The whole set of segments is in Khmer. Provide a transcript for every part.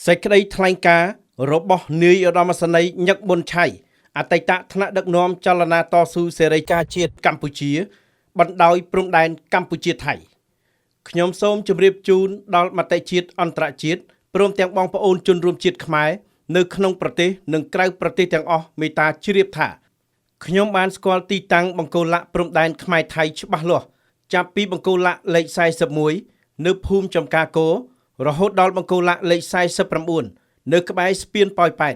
សេចក្តីថ្លែងការណ៍របស់នាយឧត្តមសេនីយ៍ញឹកប៊ុនឆៃអតីតថ្នាក់ដឹកនាំចលនាតស៊ូសេរីការជាតិកម្ពុជាបណ្ដោយព្រំដែនកម្ពុជាថៃខ្ញុំសូមជម្រាបជូនដល់មតិជាតិអន្តរជាតិព្រមទាំងបងប្អូនជនរួមជាតិខ្មែរនៅក្នុងប្រទេសនិងក្រៅប្រទេសទាំងអស់មេត្តាជ្រាបថាខ្ញុំបានស្គាល់ទីតាំងបង្គោលលក្ខព្រំដែនខ្មែរថៃច្បាស់លាស់ចាប់ពីបង្គោលលក្ខលេខ41នៅភូមិចំការគោរហូតដល់បង្គោលលក្ខលេខ49នៅក្បែរស្ពានប៉ោយប៉ែត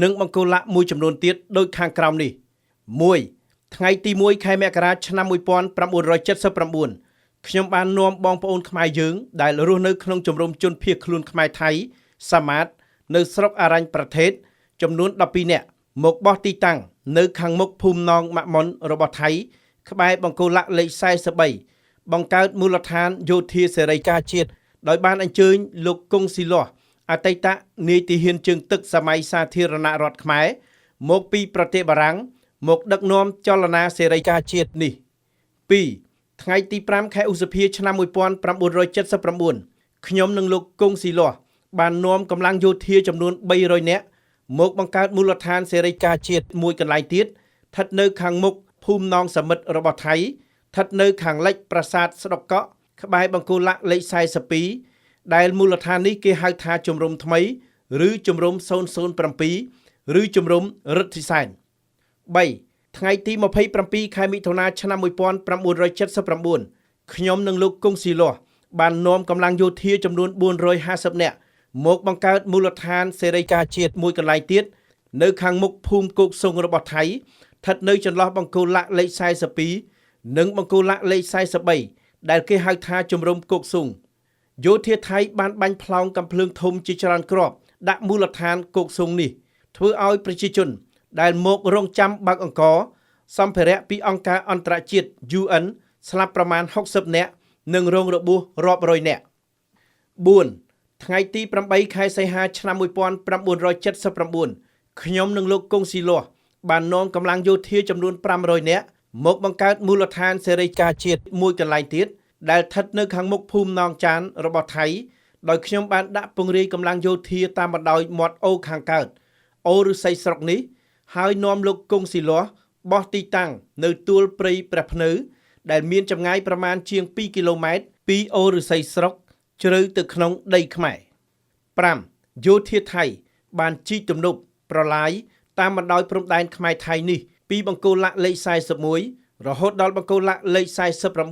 និងបង្គោលលក្ខមួយចំនួនទៀតដូចខាងក្រោមនេះ 1. ថ្ងៃទី1ខែមករាឆ្នាំ1979ខ្ញុំបាននាំបងប្អូនខ្មែរយើងដែលរស់នៅក្នុងជំរំជនភៀសខ្លួនខ្មែរថៃសាម៉ាតនៅស្រុកអរញ្ញប្រទេសចំនួន12នាក់មកបោះទីតាំងនៅខាងមុខភូមិណងម៉ាក់មុនរបស់ថៃក្បែរបង្គោលលក្ខលេខ43បង្កើតមូលដ្ឋានយោធាសេរីការជាតិដោយបានអញ្ជើញលោកគង់ស៊ីលាស់អតីតនាយទាហានជើងទឹកសម័យសាធារណរដ្ឋខ្មែរមកពីប្រទេសបារាំងមកដឹកនាំចលនាសេរីការជាតិនេះ 2. ថ្ងៃទី5ខែឧសភាឆ្នាំ1979ខ្ញុំនិងលោកគង់ស៊ីលាស់បាននាំកម្លាំងយោធាចំនួន300នាក់មកបង្កើតមូលដ្ឋានសេរីការជាតិមួយកន្លែងទៀតស្ថិតនៅខាងមុខភូមិណងសមិទ្ធរបស់ថៃស្ថិតនៅខាងលិចប្រាសាទស្ដុកកក់ក្បែរបង្គោលលក្ខលេខ42ដែលមូលដ្ឋាននេះគេហៅថាជំរំថ្មីឬជំរំ007ឬជំរំរិទ្ធិសែន 3. ថ្ងៃទី27ខែមិថុនាឆ្នាំ1979ខ្ញុំនិងលោកគង់ស៊ីលាស់បាននាំកម្លាំងយោធាចំនួន450នាក់មកបង្កើតមូលដ្ឋានសេរីការជាតិមួយកន្លែងទៀតនៅខាងមុខភូមិគោកសុងរបស់ថៃស្ថិតនៅចន្លោះបង្គោលលក្ខលេខ42និងបង្គោលលក្ខលេខ43ដែលគេហៅថាជំរំគោកសុងយោធាថៃបានបាញ់ផ្លោងកាំភ្លើងធំជាច្រើនគ្រាប់ដាក់មូលដ្ឋានគោកសុងនេះធ្វើឲ្យប្រជាជនដែលមករងចាំបើកអង្គរសម្ភារៈពីអង្គការអន្តរជាតិ UN ស្លាប់ប្រមាណ60នាក់និងរងរបួសរាប់រយនាក់ 4. ថ្ងៃទី8ខែសីហាឆ្នាំ1979ខ្ញុំនិងលោកគង់ស៊ីលាស់បាននាំកម្លាំងយោធាចំនួន500នាក់មកបង្កើតមូលដ្ឋានសេរីការជាតិមួយកន្លែងទៀតដែលស្ថិតនៅខាងមុខភូមិណងចានរបស់ថៃដោយខ្ញុំបានដាក់ពង្រាយកម្លាំងយោធាតាមបណ្ដោយមាត់អូរខាងកើតអូរឫស្សីស្រុកនេះហើយនាំលោកគង់ស៊ីលាស់បោះទីតាំងនៅទួលព្រៃព្រះភ្នៅដែលមានចម្ងាយប្រមាណជាង2គីឡូម៉ែត្រពីអូរឫស្សីស្រុកជ្រៅទៅក្នុងដីខ្មែរ 5. យោធាថៃបានជីកទំនប់ប្រឡាយតាមបណ្ដោយព្រំដែនខ្មែរថៃនេះពីបង្គោលលក្ខលេខ41រហូតដល់បង្គោលលក្ខលេខ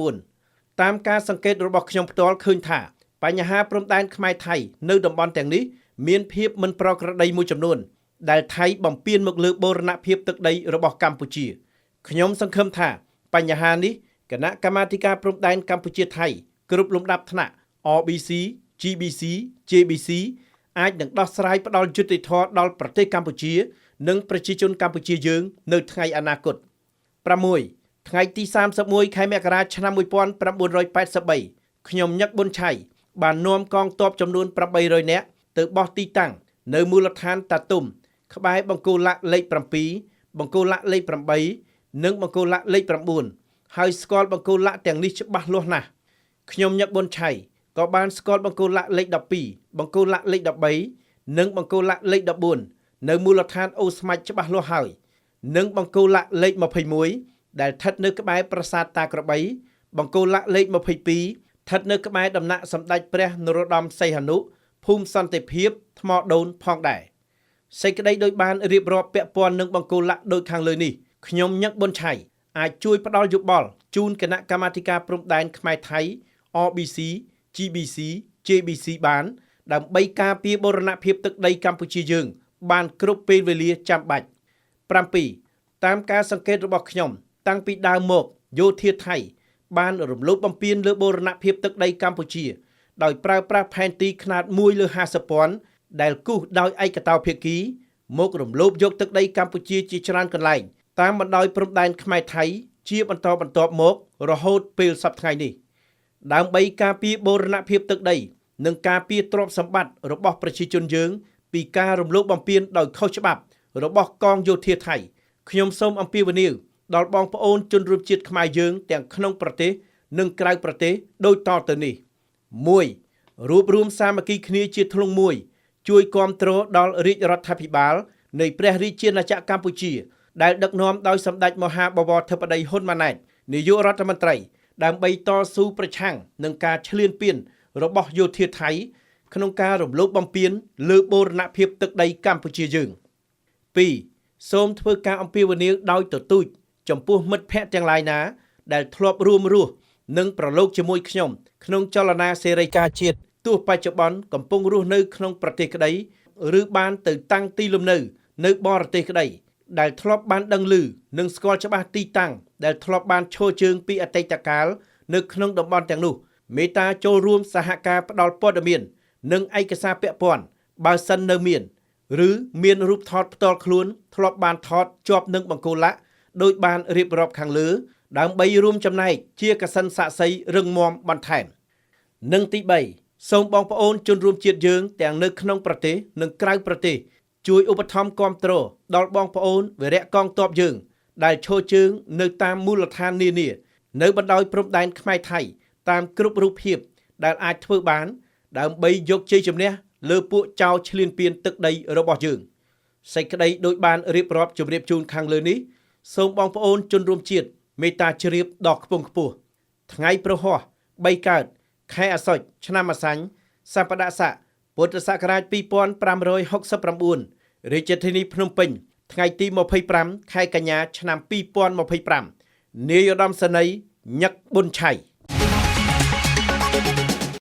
49តាមការសង្កេតរបស់ខ្ញុំផ្ទាល់ឃើញថាបញ្ហាព្រំដែនខ្មែរថៃនៅតំបន់ទាំងនេះមានភាពមិនប្រក្រតីមួយចំនួនដែលថៃបំពានមកលើបូរណភាពទឹកដីរបស់កម្ពុជាខ្ញុំសង្ឃឹមថាបញ្ហានេះគណៈកម្មាធិការព្រំដែនកម្ពុជាថៃគ្រប់លំដាប់ថ្នាក់ RBC, GBC, JBC អាចនឹងដោះស្រាយផ្ដល់យុត្តិធម៌ដល់ប្រទេសកម្ពុជានិងប្រជាជនកម្ពុជាយើងនៅថ្ងៃអនាគត 6. ថ្ងៃទី31ខែមករាឆ្នាំ1983ខ្ញុំញឹកប៊ុនឆៃបាននាំកងទ័ពចំនួន800នាក់ទៅបោះទីតាំងនៅមូលដ្ឋានតាទុំក្បែរបង្គោលលក្ខលេខ7បង្គោលលក្ខលេខ8និងបង្គោលលក្ខលេខ9ហើយស្គាល់បង្គោលលក្ខទាំងនេះច្បាស់លាស់ណាស់ខ្ញុំញឹកប៊ុនឆៃក៏បានស្គាល់បង្គោលលក្ខលេខ12បង្គោលលក្ខលេខ13និងបង្គោលលក្ខលេខ14នៅមូលដ្ឋានអូស្មាច់ច្បាស់លាស់ហើយនិងបង្គោលលក្ខលេខ21ដែលស្ថិតនៅក្បែរប្រាសាទតាក្របីបង្គោលលក្ខលេខ22ស្ថិតនៅក្បែរដំណាក់សម្ដេចព្រះនរោត្តមសីហនុភូមិសន្តិភាពថ្មដូនផងដែរសេចក្តីដោយបានរៀបរាប់ពាក់ព័ន្ធនឹងបង្គោលលក្ខដូចខាងលើនេះខ្ញុំញឹកប៊ុនឆៃអាចជួយផ្ដល់យោបល់ជូនគណៈកម្មាធិការព្រំដែនខ្មែរថៃ RBC, GBC, JBC បានដើម្បីការពារបូរណភាពទឹកដីកម្ពុជាយើងបានគ្រប់ពេលវេលាចាំបាច់ 7. តាមការសង្កេតរបស់ខ្ញុំតាំងពីដើមមកយោធាថៃបានរំលោភបំពានលើបូរណភាពទឹកដីកម្ពុជាដោយប្រើប្រាស់ផែនទីខ្នាត1លើ50,000ដែលគូសដោយឯកតោភាគីមករំលោភយកទឹកដីកម្ពុជាជាច្រើនកន្លែងតាមបណ្ដោយព្រំដែនខ្មែរថៃជាបន្តបន្ទាប់មករហូតពេលសព្វថ្ងៃនេះដើម្បីការពារបូរណភាពទឹកដីនិងការពារទ្រព្យសម្បត្តិរបស់ប្រជាជនយើងពីការរំលោភបំពានដោយខុសច្បាប់របស់កងយោធាថៃខ្ញុំសូមអំពាវនាវដល់បងប្អូនជនរួមជាតិខ្មែរយើងទាំងក្នុងប្រទេសនិងក្រៅប្រទេសដូចតទៅនេះ 1. រួបរวมសាមគ្គីគ្នាជាធ្លុងមួយ ជួយគាំទ្រដល់រាជរដ្ឋាភិបាលនៃព្រះរាជាណាចក្រកម្ពុជាដែលដឹកនាំដោយសម្ដេចមហាបវរធិបតីហ៊ុនម៉ាណែតនាយករដ្ឋមន្ត្រីដើម្បីតស៊ូប្រឆាំងនឹងការឈ្លានពានរបស់យោធាថៃក្នុងការរំលោភបំពានលើបូរណភាពទឹកដីកម្ពុជាយើង 2. សូមធ្វើការអំពាវនាវដោយទទូចចំពោះមិត្តភ័ក្តិទាំងឡាយណាដែលធ្លាប់រួមរស់និងប្រឡូកជាមួយខ្ញុំក្នុងចលនាសេរីការជាតិទោះបច្ចុប្បន្នកំពុងរស់នៅក្នុងប្រទេសក្តីឬបានទៅតាំងទីលំនៅនៅបរទេសក្តីដែលធ្លាប់បានដឹងឮនិងស្គាល់ច្បាស់ទីតាំងដែលធ្លាប់បានឈរជើងពីអតីតកាលនៅក្នុងតំបន់ទាំងនោះមេត្តាចូលរួមសហការផ្ដល់ព័ត៌មាននិងឯកសារពាក់ព័ន្ធបើសិននៅមានឬមានរូបថតផ្ទាល់ខ្លួនធ្លាប់បានថតជាប់នឹងបង្គោលល័ក្ខដោយបានរៀបរាប់ខាងលើដើម្បីរួមចំណែកជាកសិនស័ក្តិសិទ្ធិរឹងមាំបន្ថែមនិងទី3សូមបងប្អូនជនរួមជាតិយើងទាំងនៅក្នុងប្រទេសនិងក្រៅប្រទេសជួយឧបត្ថម្ភគាំទ្រដល់បងប្អូនវីរៈកងទ័ពយើងដែលឈរជើងនៅតាមមូលដ្ឋាននានានៅបណ្ដោយព្រំដែនខ្មែរថៃតាមគ្រប់រូបភាពដែលអាចធ្វើបានដើម្បីយកជ័យជំនះលើពួកចៅឈ្លានពានទឹកដីរបស់យើងសេចក្តីដោយបានរៀបរាប់ជម្រាបជូនខាងលើនេះសូមបងប្អូនជនរួមជាតិមេត្តាជ្រាបដល់ខ្ពង់ខ្ពស់ថ្ងៃប្រហោះ3កើតខែអាសត់ឆ្នាំអាសាញ់សប្តាហ៍ស័កពុទ្ធសករាជ2569រាជធានីភ្នំពេញថ្ងៃទី25ខែកញ្ញាឆ្នាំ2025នាយឧត្តមសេនីយ៍ញឹកប៊ុនឆៃ